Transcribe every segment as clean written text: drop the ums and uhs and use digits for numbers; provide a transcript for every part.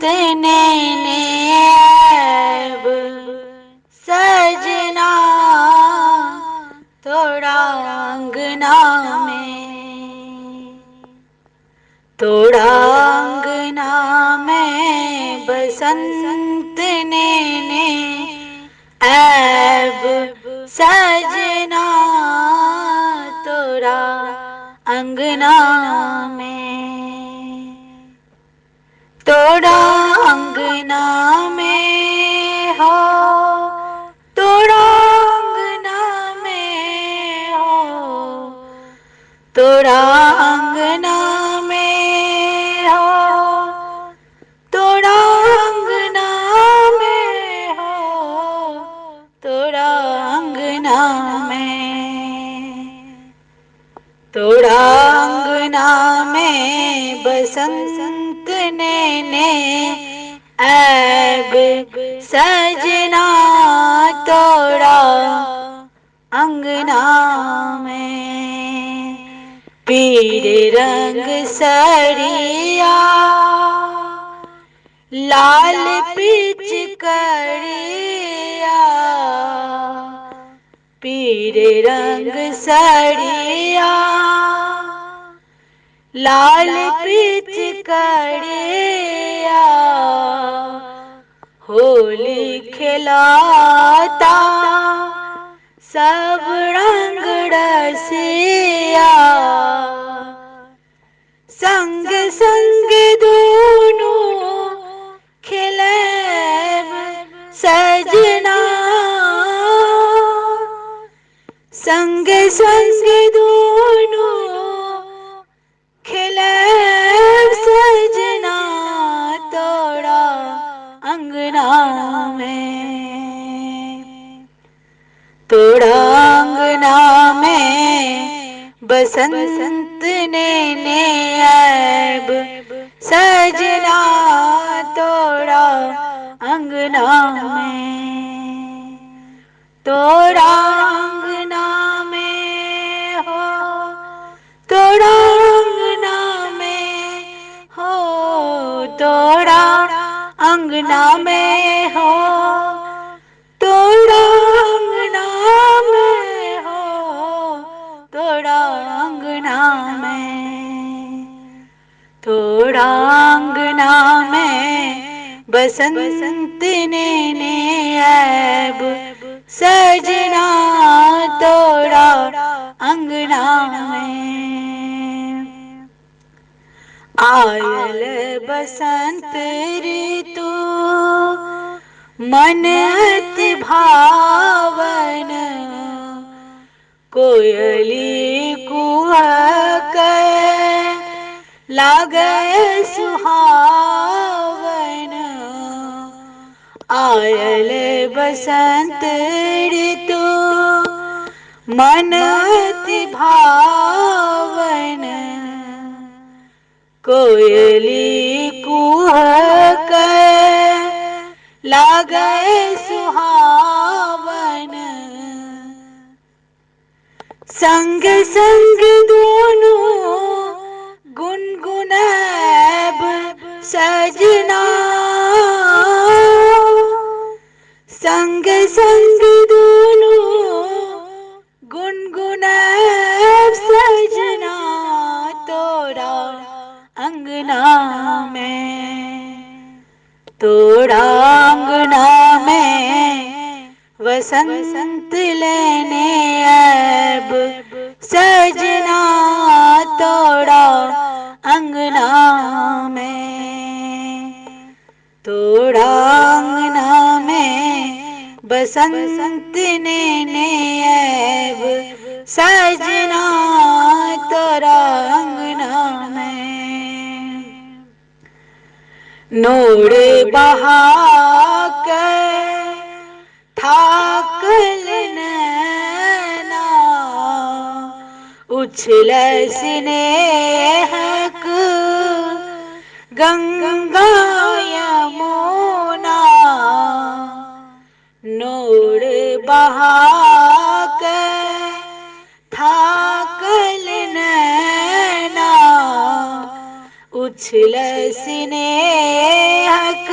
नैने ऐब सजना तोड़ा अंगना में, तोड़ा अंगना में बसंत नैने ऐब सजना तोड़ा अंगना में, तोड़ा अंगना में हो, तोड़ा अंगना में हो, तोड़ा अंगना में हो, तोड़ा अंगना में हो, तोड़ा अंगना में, तोड़ा अंगना में बसंत नैने ऐब सजना तोड़ा अंगना में, पीले रंग सड़िया लाल पिचकारिया, पीले रंग सड़िया लाल पिचकारिया, होली खिलाता सब रंग रसिया, संग संग दोनों खिलेब सजना, संग संग दोनों खिलेब सजना तोड़ा अंगना में, तोड़ा अंगना में बसंत नैने ऐब सजना तोड़ा अंगना में, तोड़ा अंगना में हो, तोड़ा अंगना में हो, तोड़ा अंगना में हो, तोड़ा अंगना में हो, तोड़ा अंगना में, तोड़ा अंगना में बसंत नैने ऐब सजना तोड़ा अंगना में, आयल बसंत ऋतु मन अति भावन, कोयली कुहक लागे सुहावन, आयल बसंत ऋतु मन अति भावन, कोयली कुहक लागे सुहावन, संग संग दोनों गुनगुनैब सजना, संग संग दोनों गुनगुनैब सजना तोड़ा अंगना में, तोड़ा अंगना में वसंत लेने ऐब सजना तोड़ा अंगना में, तोड़ा अंगना में बसंत नैने ऐब सजना तोड़ा अंगना में, नोड़े बहा कर ठाकल नैना, उछल स्नेहक गंगा यमुना, नोड़ बहा कर ठाकल नैना उछल स्नेहक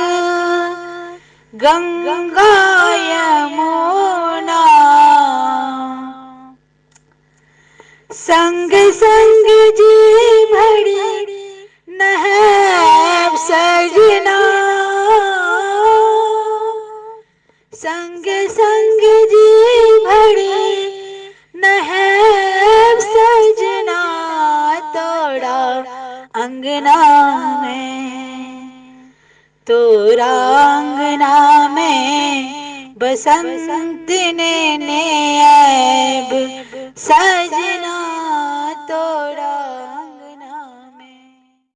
गंगा यमुना, संग संग जी भरी नहैब सजना, संग संग जी भरी नहैब सजना, तोड़ा अंगना में, तोरा अंगना में बसंत ने नैब सजना, तोड़ा